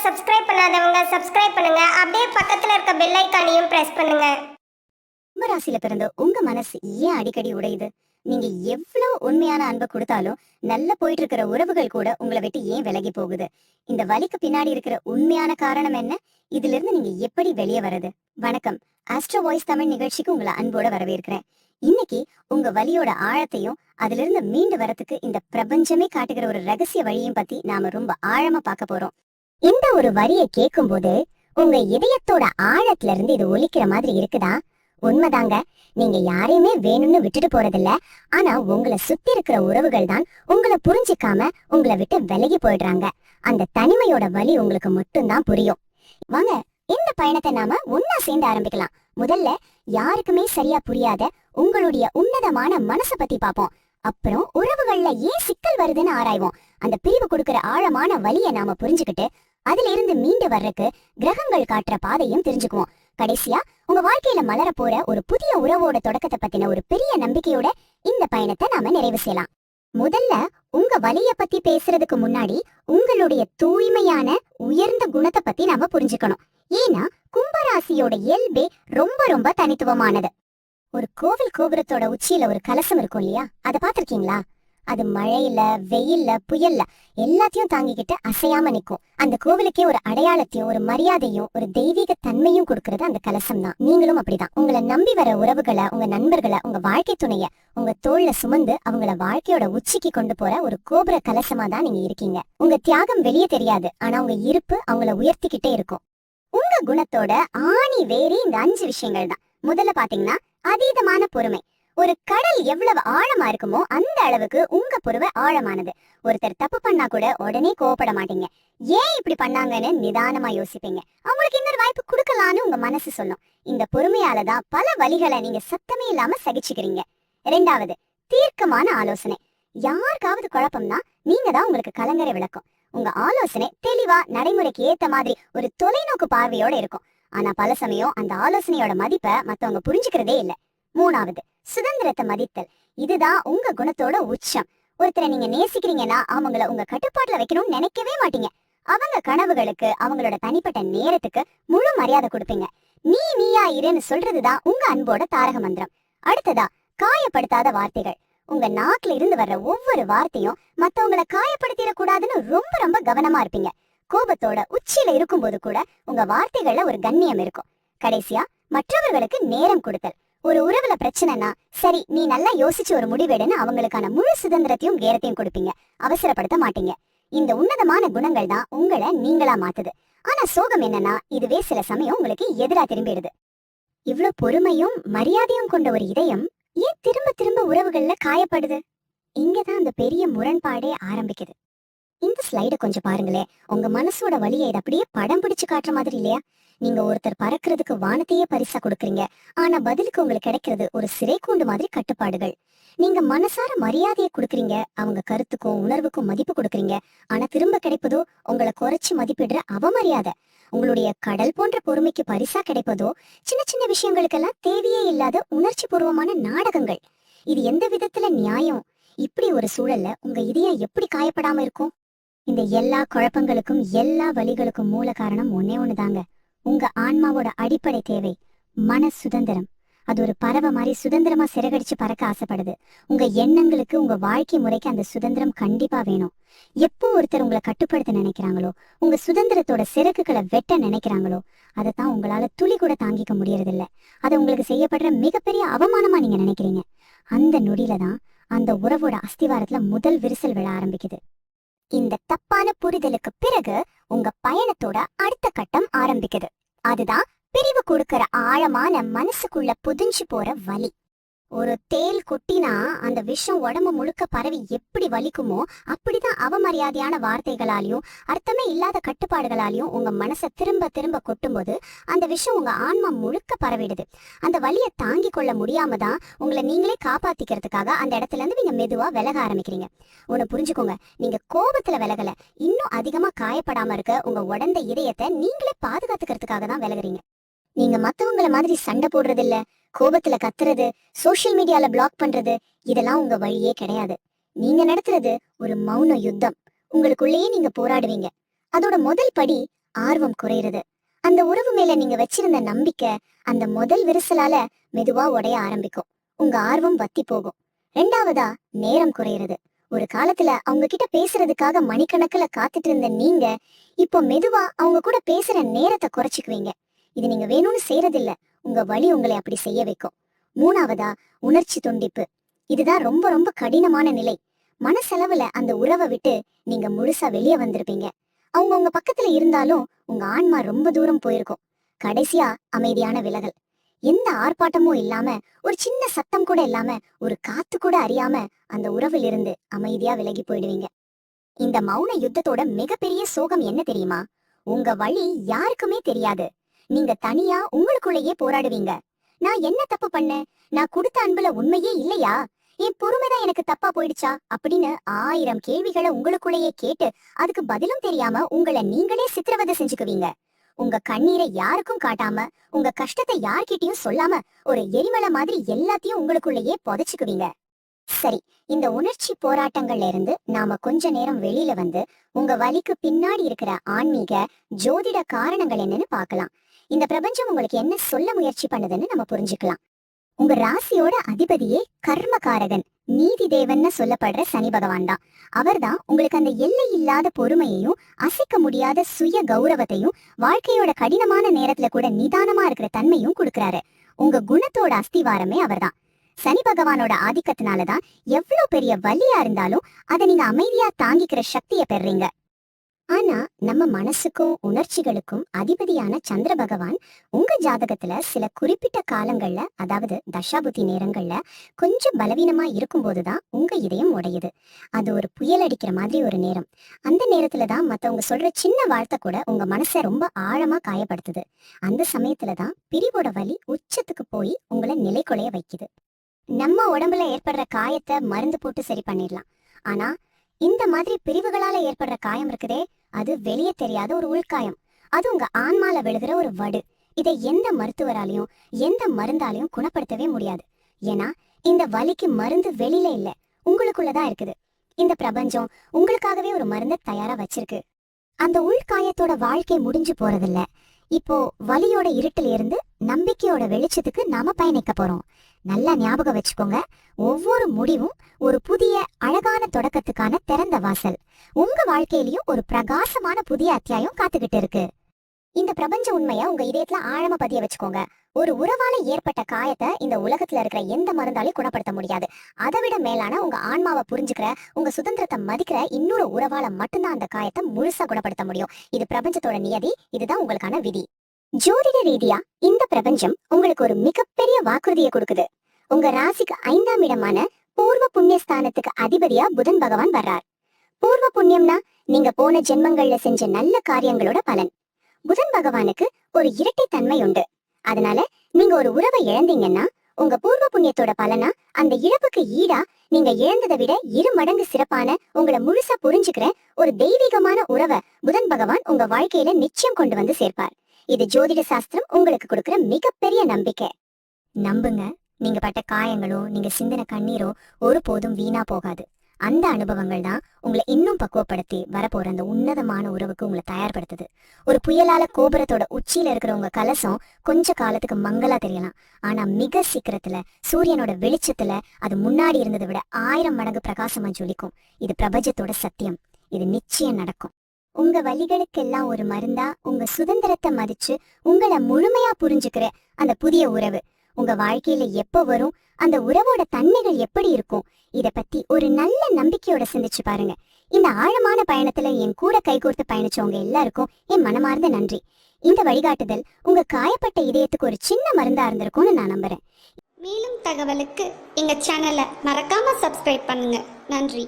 Subscribe பண்ணாதவங்க subscribe பண்ணுங்க. அப்படியே பக்கத்துல இருக்க பெல் ஐகானையும் பிரஸ் பண்ணுங்க. கும்பராசியில பிறந்த உங்க மனசு ஏன் அடிக்கடி உடையுது? நீங்க எவ்வளவு உண்மையான அன்பை கொடுத்தாலும் நல்ல போயிட்டு இருக்கிற உறவுகள் கூட உங்களை விட்டு ஏன் விலகி போகுது? இந்த வலிக்கு பின்னாடி இருக்கிற உண்மையான காரணம் என்ன? இதுல இருந்து நீங்க எப்படி வெளியே வர்றது? வணக்கம், ஆஸ்ட்ரோ வாய்ஸ் தமிழ் நிகழ்ச்சிக்கு உங்களை அன்போட வரவேற்கிறேன். இன்னைக்கு உங்க வலியோட ஆழத்தையும் அதுல இருந்து மீண்டு வரத்துக்கு இந்த பிரபஞ்சமே காட்டுகிற ஒரு ரகசிய வழியையும் பத்தி நாம ரொம்ப ஆழமா பார்க்க போறோம். இந்த ஒரு வரியை கேட்கும் போது உங்க இதயத்தோட ஆழத்துல இருந்து இது ஒலிக்கிற மாதிரி இருக்குதா? உண்மைதாங்க. நீங்க யாரையுமே வேணும்னு விட்டுட்டு போறதில்ல. ஆனா உங்களை சுத்தி இருக்கிற உறவுகள் தான் உங்களை புரிஞ்சிக்காம உங்களை விட்டு விலகி போயிடுறாங்க. அந்த தனிமையோட வலி உங்களுக்கு மட்டும்தான் புரியும். வாங்க, இந்த பயணத்தை நாம ஒன்னா சேர்ந்து ஆரம்பிக்கலாம். முதல்ல யாருக்குமே சரியா புரியாத உங்களுடைய உன்னதமான மனசை பத்தி பாப்போம். அப்புறம் உறவுகள்ல ஏன் சிக்கல் வருதுன்னு ஆராய்வோம். அந்த பிரிவு கொடுக்கிற ஆழமான வலியை நாம புரிஞ்சுக்கிட்டு அதுல இருந்து மீண்டு வர்றதுக்கு கிரகங்கள் காட்டுற பாதையும் தெரிஞ்சுக்குவோம். கடைசியா உங்க வாழ்க்கையில மலர போற ஒரு புதிய உறவோட தொடக்கத்தை பத்தின ஒரு பெரிய நம்பிக்கையோட இந்த பயணத்தை நாம நிறைவு செய்யலாம். முதல்ல உங்க வலிய பத்தி பேசுறதுக்கு முன்னாடி உங்களுடைய தூய்மையான உயர்ந்த குணத்தை பத்தி நாம புரிஞ்சுக்கணும். ஏன்னா கும்பராசியோட இயல்பே ரொம்ப ரொம்ப தனித்துவமானது. ஒரு கோவில் கோபுரத்தோட உச்சியில ஒரு கலசம் இருக்கும் இல்லையா? அதை பாத்திருக்கீங்களா? அது மழையில வெயில்ல புயல்ல எல்லாத்தையும் தாங்கிக்கிட்டு அசையாம நிக்கும். அந்த கோவிலுக்கே ஒரு அடையாளத்தையும் ஒரு மரியாதையும் ஒரு தெய்வீக தன்மையும் கொடுக்கறது அந்த கலசம் தான். நீங்களும் அப்படிதான். உங்களை நம்பி வர உறவுகளை, உங்க நண்பர்களை, உங்க வாழ்க்கை துணைய உங்க தோள்ல சுமந்து அவங்கள வாழ்க்கையோட உச்சிக்கு கொண்டு போற ஒரு கோபுர கலசமா தான் நீங்க இருக்கீங்க. உங்க தியாகம் வெளியே தெரியாது, ஆனா உங்க இருப்பு அவங்கள உயர்த்திக்கிட்டே இருக்கும். உங்க குணத்தோட ஆணி வேறி இந்த 5 விஷயங்கள் தான். முதல்ல பாத்தீங்கன்னா அதீதமான பொறுமை. ஒரு கடல் எவ்வளவு ஆழமா இருக்குமோ அந்த அளவுக்கு உங்க பொறுமை ஆழமானது. ஒருத்தர் தப்பு பண்ணா கூட உடனே கோவப்பட மாட்டீங்க. ஏன் இப்படி பண்ணாங்கன்னு நிதானமா யோசிப்பீங்க. அவங்களுக்கு இன்னொரு வாய்ப்பு கொடுக்கலான்னு உங்க மனசு சொல்லும். இந்த பொறுமையாலதான் பல வழிகளை நீங்க சத்தமே இல்லாம சகிச்சுக்கிறீங்க. 2வது, தீர்க்கமான ஆலோசனை. யாருக்காவது குழப்பம்னா நீங்க தான் உங்களுக்கு கலங்கரை விளக்கம். உங்க ஆலோசனை தெளிவா நடைமுறைக்கு ஏத்த மாதிரி ஒரு தொலைநோக்கு பார்வையோட இருக்கும். ஆனா பல சமயம் அந்த ஆலோசனையோட மதிப்பை மத்தவங்க புரிஞ்சுக்கிறதே இல்ல. 3வது, சுதந்திரத்தை மதித்தல். இதுதான் உங்க குணத்தோட உச்சம். ஒருத்தரை நீங்க நேசிக்கிறீங்கன்னா அவங்கள உங்க கட்டுப்பாட்டுல வைக்கணும்னு நினைக்கவே மாட்டீங்க. அவங்க கனவுகளுக்கு அவங்களோட தனிப்பட்ட நேரத்துக்கு முழு மரியாதை கொடுப்பீங்க. நீயா இருன்னு சொல்றதுதான் உங்க அன்போட தாரக மந்திரம். அடுத்ததா, காயப்படுத்தாத வார்த்தைகள். உங்க நாக்குல இருந்து வர்ற ஒவ்வொரு வார்த்தையும் மத்தவங்களை காயப்படுத்திட கூடாதுன்னு ரொம்ப ரொம்ப கவனமா இருப்பீங்க. கோபத்தோட உச்சியில இருக்கும்போது கூட உங்க வார்த்தைகள்ல ஒரு கண்ணியம் இருக்கும். கடைசியா, மற்றவர்களுக்கு நேரம் கொடுத்தல். ஒரு உறவுல பிரச்சனைனா சரி நீ நல்லா யோசிச்சு ஒரு முடிவெடுன்னு அவங்களுக்கான முழு சுதந்திரத்தையும் நேரத்தையும் கொடுப்பீங்க. அவசரப்படுத்த மாட்டீங்க. இந்த உன்னதமான குணங்கள் தான் உங்களை நீங்களா மாத்துது. ஆனா சோகம் என்னன்னா இதுவே சில சமயம் உங்களுக்கு எதிரா திரும்பிடுது. இவ்வளவு பொறுமையும் மரியாதையும் கொண்ட ஒரு இதயம் ஏன் திரும்ப திரும்ப உறவுகள்ல காயப்படுது? இங்கதான் அந்த பெரிய முரண்பாடே ஆரம்பிக்குது. இந்த ஸ்லைட கொஞ்சம் பாருங்களேன். உங்க மனசோட வலியை இதை அப்படியே படம் பிடிச்சு காட்டுற மாதிரி இல்லையா? நீங்க ஒருத்தர் பறக்கிறதுக்கு வானத்தையே பரிசா கொடுக்குறீங்க. ஆனா பதிலுக்கு உங்களுக்கு கிடைக்கிறது ஒரு சிறை கூண்டு மாதிரி கட்டுப்பாடுகள். நீங்க மனசார மரியாதையை கொடுக்குறீங்க, அவங்க கருத்துக்கும் உணர்வுக்கும் மதிப்பு கொடுக்குறீங்க. ஆனா திரும்ப கிடைப்பதோ உங்களை குறைச்சு மதிப்பிடுற அவமரியாதை. உங்களுடைய கடல் போன்ற பொறுமைக்கு பரிசா கிடைப்பதோ சின்ன சின்ன விஷயங்களுக்கெல்லாம் தேவையே இல்லாத உணர்ச்சி பூர்வமான நாடகங்கள். இது எந்த விதத்துல நியாயம்? இப்படி ஒரு சூழல்ல உங்க இதயம் எப்படி காயப்படாம இருக்கும்? இந்த எல்லா குழப்பங்களுக்கும் எல்லா வலிகளுக்கும் மூல காரணம் ஒன்னே ஒண்ணுதாங்க. உங்க ஆன்மாவோட அடிப்படை தேவை மன சுதந்திரம். அது ஒரு பறவை மாதிரி சுதந்திரமா சிறகடிச்சு பறக்க ஆசைப்படுது. உங்க எண்ணங்களுக்கு உங்க வாழ்க்கை முறைக்கு அந்த சுதந்திரம் கண்டிப்பா வேணும். எப்போ ஒருத்தர் உங்களை கட்டுப்படுத்த நினைக்கிறாங்களோ, உங்க சுதந்திரத்தோட சிறகுகளை வெட்ட நினைக்கிறாங்களோ, அதைத்தான் உங்களால துளி கூட தாங்கிக்க முடியறதில்ல. அதை உங்களுக்கு செய்யப்படுற மிகப்பெரிய அவமானமா நீங்க நினைக்கிறீங்க. அந்த நொடியில தான் அந்த உறவோட அஸ்திவாரத்துல முதல் விரிசல் விழ ஆரம்பிக்குது. இந்த தப்பான புரிதலுக்கு பிறகு உங்க பயணத்தோட அடுத்த கட்டம் ஆரம்பிக்குது. அதுதான் பிரிவு கொடுக்கிற ஆழமான மனசுக்குள்ள புதிஞ்சு போற வலி. ஒரு தேல் கொட்டினா அந்த விஷம் உடம்பு முழுக்க பரவி எப்படி வலிக்குமோ அப்படிதான் அவமரியாதையான வார்த்தைகளாலையும் அர்த்தமே இல்லாத கட்டுப்பாடுகளாலையும் உங்க மனசை திரும்ப திரும்ப கொட்டும்போது அந்த விஷம் உங்க ஆன்மா முழுக்க பரவிடுது. அந்த வலியை தாங்கி கொள்ள முடியாம தான் உங்களை நீங்களே காப்பாத்திக்கிறதுக்காக அந்த இடத்துல இருந்து நீங்க மெதுவா விலக ஆரம்பிக்கிறீங்க. ஒண்ணு புரிஞ்சுக்கோங்க, நீங்க கோபத்துல விலகல, இன்னும் அதிகமா காயப்படாம இருக்க உங்க உடந்த இதயத்தை நீங்களே பாதுகாத்துக்கிறதுக்காக தான் விலகுறீங்க. நீங்க மத்தவங்கள மாதிரி சண்டை போடுறது இல்ல, கோபத்துல கத்துறது, சோசியல் மீடியால பிளாக் பண்றது, இதெல்லாம் உங்க வழியே கிடையாது. நீங்க நடத்துறது ஒரு மௌன யுத்தம். உங்களுக்குள்ளேயே நீங்க போராடுவீங்க. அதோட முதல் படி ஆர்வம் குறையுது. அந்த உறவு மேல நீங்க வச்சிருந்த நம்பிக்கை அந்த முதல் விரிசலால மெதுவா உடைய ஆரம்பிக்கும். உங்க ஆர்வம் வத்தி போகும். ரெண்டாவதா, நேரம் குறையுறது. ஒரு காலத்துல அவங்க கிட்ட பேசுறதுக்காக மணிக்கணக்குல காத்துட்டு இருந்த நீங்க இப்போ மெதுவா அவங்க கூட பேசுற நேரத்தை குறைச்சிக்குவீங்க. இது நீங்க வேணும்னு செய்யறதில்ல, உங்க வலி உங்களை அப்படி செய்ய வைக்கும். மூணாவதா, உணர்ச்சி துண்டிப்பு. இதுதான் ரொம்ப ரொம்ப கடினமான நிலை. மனசளவுல அந்த உறவை விட்டு நீங்க முழுசா வெளியே வந்திருப்பீங்க. அவங்க உங்க பக்கத்துல இருந்தாலும் உங்க ஆன்மா ரொம்ப தூரம் போயிருக்கும். கடைசியா, அமைதியான விலகல். எந்த ஆர்ப்பாட்டமும் இல்லாம, ஒரு சின்ன சத்தம் கூட இல்லாம, ஒரு காத்து கூட அறியாம அந்த உறவில் இருந்து அமைதியா விலகி போயிடுவீங்க. இந்த மௌன யுத்தத்தோட மிகப்பெரிய சோகம் என்ன தெரியுமா? உங்க வழி யாருக்குமே தெரியாது. நீங்க தனியா உங்களுக்குள்ளேயே போராடுவீங்க. நான் என்ன தப்பு பண்ணேன்? நான் கொடுத்த அன்புல உண்மையே இல்லையா? என் பொறுமைதான் எனக்கு தப்பா போயிடுச்சா அப்படின்னு 1000 கேள்விகளை உங்களுக்குள்ளேயே கேட்டு அதுக்கு பதிலும் தெரியாம உங்களை நீங்களே சித்திரவதை செஞ்சுக்குவீங்க. உங்க கண்ணீரை யாருக்கும் காட்டாம, உங்க கஷ்டத்தை யார்கிட்டயும் சொல்லாம, ஒரு எரிமலை மாதிரி எல்லாத்தையும் உங்களுக்குள்ளேயே புதைச்சுக்குவீங்க. சரி, இந்த உணர்ச்சி போராட்டங்கள்ல இருந்து நாம கொஞ்ச நேரம் வெளியில வந்து உங்க வலிக்கு பின்னாடி இருக்கிற ஆன்மீக ஜோதிட காரணங்கள் என்னன்னு பார்க்கலாம். இந்த பிரபஞ்சம் உங்களுக்கு என்ன சொல்ல முயற்சி பண்ணுதுன்னு நம்ம புரிஞ்சுக்கலாம். உங்க ராசியோட அதிபதியே கர்மகாரகன், நீதி தேவன்னு சொல்லப்படுற சனி பகவான் தான். அவர்தான் உங்களுக்கு அந்த எல்லை இல்லாத பொறுமையையும் அசைக்க முடியாத சுய கௌரவத்தையும் வாழ்க்கையோட கடினமான நேரத்துல கூட நிதானமா இருக்கிற தன்மையும் கொடுக்கறாரு. உங்க குணத்தோட அஸ்திவாரமே அவர்தான். சனி பகவானோட ஆதிக்கத்தினாலதான் எவ்வளவு பெரிய வலியா இருந்தாலும் அதை நீங்க அமைதியா தாங்கிக்கிற சக்தியை பெறீங்க. ஆனா நம்ம மனசுக்கும் உணர்ச்சிகளுக்கும் அதிபதியான சந்திர பகவான் உங்க ஜாதகத்துல சில குறிப்பிட்ட காலங்கள்ல, அதாவது தசாபுத்தி நேரங்கள்ல கொஞ்சம் பலவீனமா இருக்கும்போதுதான் உங்க இதயம் உடையுது. அது ஒரு புயல் அடிக்கிற மாதிரி ஒரு நேரம். அந்த நேரத்துலதான் மத்தவங்க சொல்ற சின்ன வார்த்தை கூட உங்க மனசை ரொம்ப ஆழமா காயப்படுத்துது. அந்த சமயத்துலதான் பிரிவோட வலி உச்சத்துக்கு போய் உங்களை நிலைக்குலைய வைக்குது. நம்ம உடம்புல ஏற்படுற காயத்தை மருந்து போட்டு சரி பண்ணிடலாம். ஆனா இந்த மாதிரி பிரிவுகளால ஏற்படுற காயம் இருக்குதே, அது வெளியே தெரியாத ஒரு உள்காயம். அது உங்க ஆன்மால விழுகிற ஒரு வடு. இதை எந்த மருத்துவராலையும் எந்த மருந்தாலையும் குணப்படுத்தவே முடியாது. ஏன்னா இந்த வலிக்கு மருந்து வெளியில இல்ல, உங்களுக்குள்ளதான் இருக்குது. இந்த பிரபஞ்சம் உங்களுக்காகவே ஒரு மருந்தை தயாரா வச்சிருக்கு. அந்த உள்காயத்தோட வாழ்க்கை முடிஞ்சு போறதில்ல. இப்போ வலியோட இருட்டில் இருந்து நம்பிக்கையோட வெளிச்சத்துக்கு நாம பயணிக்க போறோம். நல்லா ஞாபகம் வச்சுக்கோங்க, ஒவ்வொரு முடிவும் ஒரு புதிய அழகான தொடக்கத்துக்கான திறந்த வாசல். உங்க வாழ்க்கையிலயும் ஒரு பிரகாசமான புதிய அத்தியாயம் காத்துக்கிட்டு இருக்கு. இந்த பிரபஞ்ச உண்மைய உங்க இதயத்துல ஆழமா பதிய வச்சுக்கோங்க. ஒரு உறவால ஏற்பட்ட காயத்தை இந்த உலகத்துல இருக்கிற எந்த மருந்தாலையும் குணப்படுத்த முடியாது. அதை விட மேலான உங்க ஆன்மாவை புரிஞ்சுக்கிற, உங்க சுதந்திரத்தை மதிக்கிற இன்னொரு உறவால மட்டும்தான் அந்த காயத்தை முழுசா குணப்படுத்த முடியும். இது பிரபஞ்சத்தோட நியதி. இதுதான் உங்களுக்கான விதி. ஜோதிட ரீதியா இந்த பிரபஞ்சம் உங்களுக்கு ஒரு மிகப்பெரிய வாக்குறுதியை கொடுக்குது. உங்க ராசிக்கு 5ஆம் இடமான பூர்வ புண்ணியஸ்தானத்துக்கு அதிபதியா புதன் பகவான் வர்றார். பூர்வ புண்ணியம்னா நீங்க போன ஜென்மங்கள்ல செஞ்ச நல்ல காரியங்களோட பலன். புதன் பகவானுக்கு ஒரு இரட்டைத்தன்மை உண்டு. அதனால நீங்க ஒரு உறவை இழந்தீங்கன்னா உங்க பூர்வ புண்ணியத்தோட பலனா அந்த இழப்புக்கு ஈடா நீங்க இழந்ததை விட 2 மடங்கு சிறப்பான, உங்களை முழுசா புரிஞ்சுக்கிற ஒரு தெய்வீகமான உறவை புதன் பகவான் உங்க வாழ்க்கையில நிச்சயம் கொண்டு வந்து சேர்ப்பார். இது ஜோதிட சாஸ்திரம் உங்களுக்கு கொடுக்கிற மிகப்பெரிய நம்பிக்கை. நம்புங்க, நீங்க பட்ட காயங்களோ நீங்க சிந்தின கண்ணீரோ ஒருபோதும் வீணா போகாது. அந்த அனுபவங்கள் தான் உங்களை இன்னும் பக்குவப்படுத்தி வரப்போற அந்த உன்னதமான உறவுக்கு உங்களை தயார்படுத்துது. ஒரு புயலால கோபுரத்தோட உச்சியில இருக்கிற உங்க கலசம் கொஞ்ச காலத்துக்கு மங்களா தெரியலாம். ஆனா மிக சீக்கிரத்துல சூரியனோட வெளிச்சத்துல அது முன்னாடி இருந்ததை விட 1000 மடங்கு பிரகாசமா ஜொலிக்கும். இது பிரபஞ்சத்தோட சத்தியம். இது நிச்சயம் நடக்கும். உங்க வலிகளுக்கெல்லாம் ஒரு மருந்தா உங்க சுதந்திரத்தை மதிச்சு உங்களை முழுமையா புரிஞ்சுக்கிற அந்த புதிய உறவு உங்க வாழ்க்கையில எப்ப வரும், அந்த உறவோட தன்மைகள் எப்படி இருக்கும், இத பத்தி ஒரு நல்ல நம்பிக்கையோட சிந்திச்சு பாருங்க. இந்த ஆழமான பயணத்துல என் கூட கைகோர்த்து பயணிச்சவங்க எல்லாருக்கும் என் மனமார்ந்த நன்றி. இந்த வழிகாட்டுதல் உங்க காயப்பட்ட இதயத்துக்கு ஒரு சின்ன மருந்தா இருந்திருக்கும்னு நான் நம்புறேன். மேலும் தகவலுக்கு எங்க சேனலை மறக்காம சப்ஸ்கிரைப் பண்ணுங்க. நன்றி.